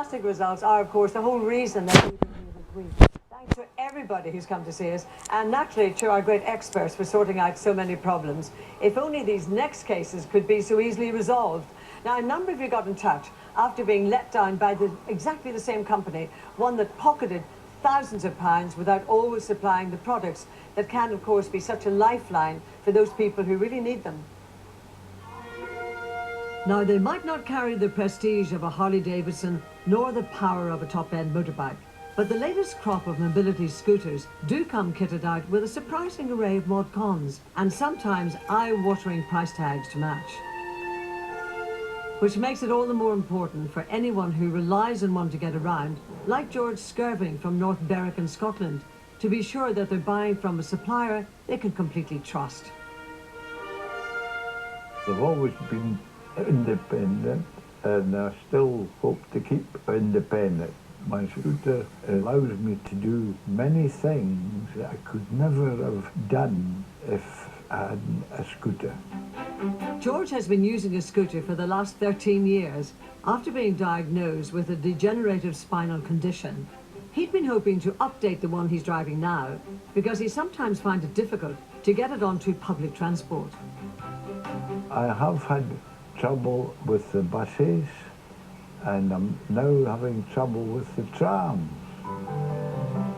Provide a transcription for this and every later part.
fantastic results are, of course, the whole reason that we agree. Thanks to everybody who's come to see us, and naturally to our great experts for sorting out so many problems. If only these next cases could be so easily resolved. Now, a number of you got in touch after being let down by exactly the same company, one that pocketed thousands of pounds without always supplying the products that can, of course, be such a lifeline for those people who really need them. Now, they might not carry the prestige of a Harley-Davidson nor the power of a top-end motorbike, but the latest crop of mobility scooters do come kitted out with a surprising array of mod cons and sometimes eye-watering price tags to match. Which makes it all the more important for anyone who relies on one to get around, like George Skirving from North Berwick in Scotland, to be sure that they're buying from a supplier they can completely trust. They've always been independent, and I still hope to keep independent. My scooter allows me to do many things that I could never have done if I hadn't a scooter. George has been using a scooter for the last 13 years after being diagnosed with a degenerative spinal condition. He'd been hoping to update the one he's driving now because he sometimes finds it difficult to get it onto public transport. I have had trouble with the buses, and I'm now having trouble with the trams.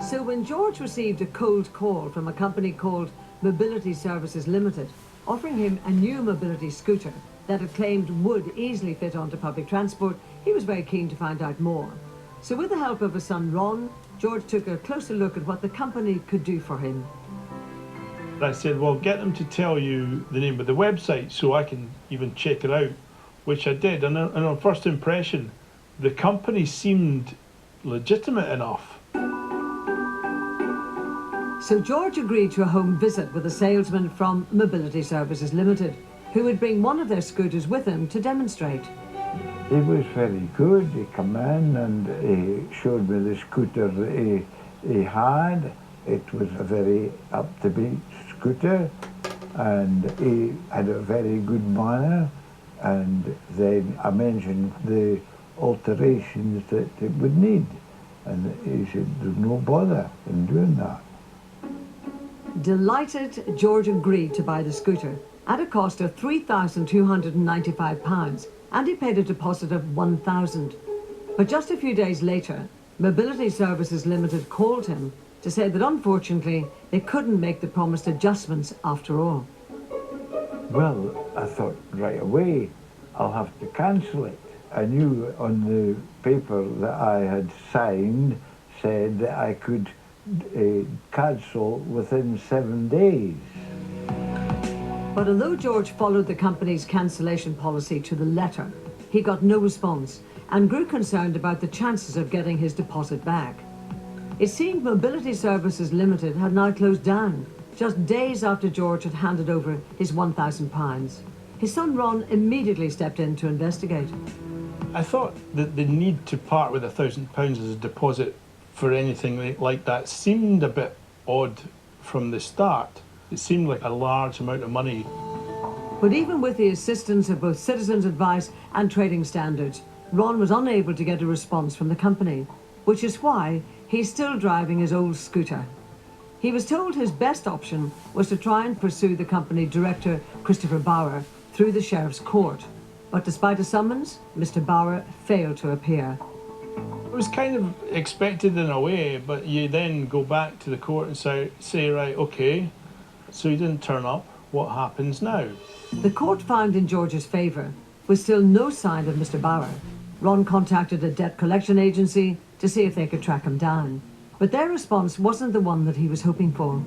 So when George received a cold call from a company called Mobility Services Limited, offering him a new mobility scooter that it claimed would easily fit onto public transport, he was very keen to find out more. So with the help of his son Ron, George took a closer look at what the company could do for him. I said, well, get them to tell you the name of the website so I can even check it out, which I did. And on first impression, the company seemed legitimate enough. So George agreed to a home visit with a salesman from Mobility Services Limited, who would bring one of their scooters with him to demonstrate. He was very good. He came in and he showed me the scooter that he had. It was a very up-to-date scooter, and he had a very good manner. And then I mentioned the alterations that it would need, and he said there's no bother in doing that. Delighted, George agreed to buy the scooter at a cost of £3,295, and he paid a deposit of £1,000. But just a few days later, Mobility Services Limited called him to say that unfortunately they couldn't make the promised adjustments after all. Well, I thought right away I'll have to cancel it. I knew on the paper that I had signed said that I could cancel within 7 days. But although George followed the company's cancellation policy to the letter, he got no response and grew concerned about the chances of getting his deposit back. It seemed Mobility Services Limited had now closed down, just days after George had handed over his £1,000. His son Ron immediately stepped in to investigate. I thought that the need to part with £1,000 as a deposit for anything like that seemed a bit odd from the start. It seemed like a large amount of money. But even with the assistance of both Citizens Advice and Trading Standards, Ron was unable to get a response from the company, which is why he's still driving his old scooter. He was told his best option was to try and pursue the company director, Christopher Bauer, through the Sheriff's Court. But despite a summons, Mr. Bauer failed to appear. It was kind of expected in a way, but you then go back to the court and say right, okay, so you didn't turn up, what happens now? The court found in George's favour, with still no sign of Mr. Bauer. Ron contacted a debt collection agency to see if they could track him down, but their response wasn't the one that he was hoping for.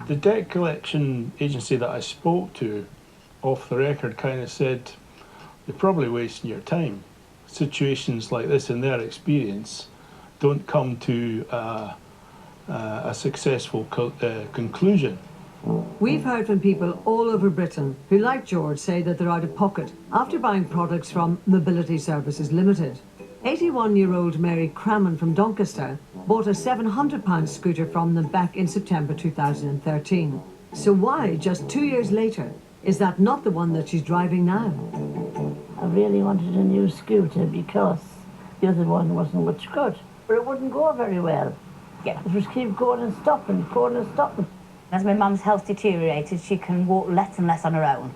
The debt collection agency that I spoke to, off the record, kind of said, you're probably wasting your time. Situations like this, in their experience, don't come to a successful conclusion. We've heard from people all over Britain who, like George, say that they're out of pocket after buying products from Mobility Services Limited. 81-year-old Mary Crammon from Doncaster bought a £700 scooter from them back in September 2013. So why, just 2 years later, is that not the one that she's driving now? I really wanted a new scooter because The other one wasn't much good, but it wouldn't go very well. Yeah. It was keep going and stopping, going and stopping. As my mum's health deteriorated, she can walk less and less on her own.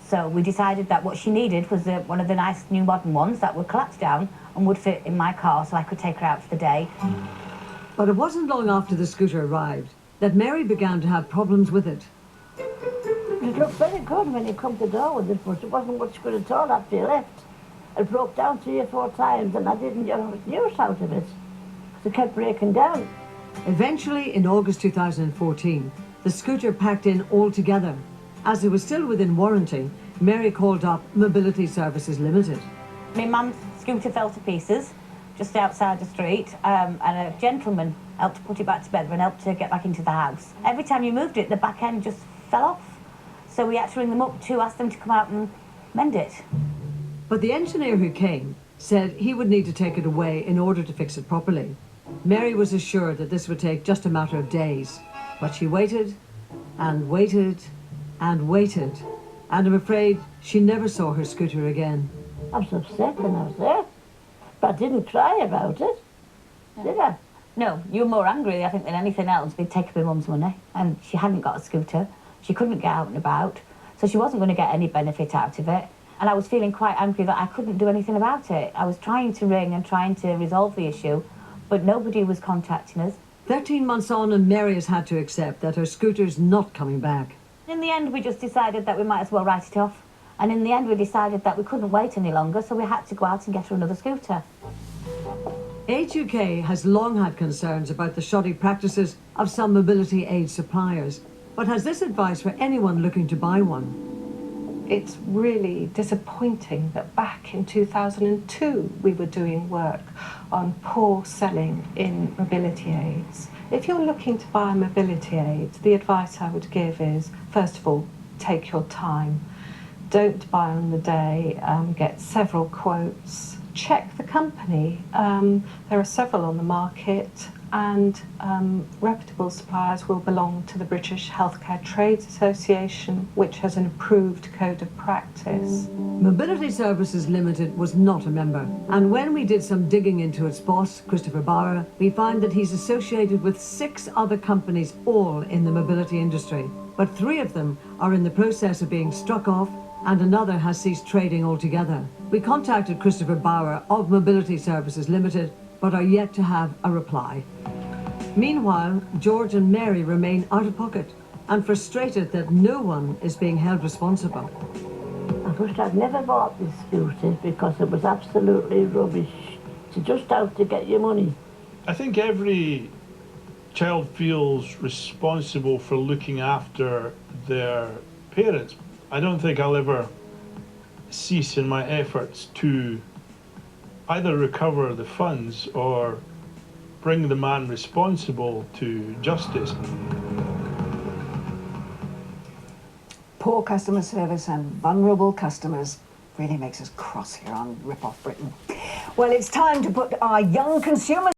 So we decided that what she needed was one of the nice new modern ones that would collapse down and would fit in my car so I could take her out for the day. But it wasn't long after the scooter arrived that Mary began to have problems with it. It looked very good when you come to the door with it, but it wasn't much good at all after you left. It broke down 3 or 4 times and I didn't get much use out of it, because it kept breaking down. Eventually, in August 2014, the scooter packed in altogether. As it was still within warranty, Mary called up Mobility Services Limited. My mum's scooter fell to pieces just outside the street, and a gentleman helped to put it back together and helped to get back into the house. Every time you moved it, the back end just fell off. So we had to ring them up to ask them to come out and mend it. But the engineer who came said he would need to take it away in order to fix it properly. Mary was assured that this would take just a matter of days. But she waited and waited and waited. And I'm afraid she never saw her scooter again. I was upset when I was there, but I didn't cry about it, did I? No, you were more angry, I think, than anything else. We'd taken my mum's money, and she hadn't got a scooter. She couldn't get out and about, so she wasn't going to get any benefit out of it. And I was feeling quite angry that I couldn't do anything about it. I was trying to ring and trying to resolve the issue, but nobody was contacting us. 13 months on, and Mary has had to accept that her scooter's not coming back. In the end, we just decided that we might as well write it off. And in the end, we decided that we couldn't wait any longer, so we had to go out and get her another scooter. Age UK has long had concerns about the shoddy practices of some mobility aid suppliers, but has this advice for anyone looking to buy one. It's really disappointing that back in 2002 we were doing work on poor selling in mobility aids. If you're looking to buy a mobility aid, the advice I would give is, first of all, take your time. Don't buy on the day, get several quotes, check the company. There are several on the market, and reputable suppliers will belong to the British Healthcare Trades Association, which has an approved code of practice. Mobility Services Limited was not a member, and when we did some digging into its boss, Christopher Bauer, we found that he's associated with 6 other companies, all in the mobility industry. But 3 of them are in the process of being struck off, and another has ceased trading altogether. We contacted Christopher Bauer of Mobility Services Limited, but are yet to have a reply. Meanwhile, George and Mary remain out of pocket and frustrated that no one is being held responsible. I wished I'd never bought this scooter because it was absolutely rubbish. It's just out to get your money. I think every child feels responsible for looking after their parents. I don't think I'll ever cease in my efforts to either recover the funds or bring the man responsible to justice. Poor customer service and vulnerable customers really makes us cross here on Ripoff Britain. Well, it's time to put our young consumers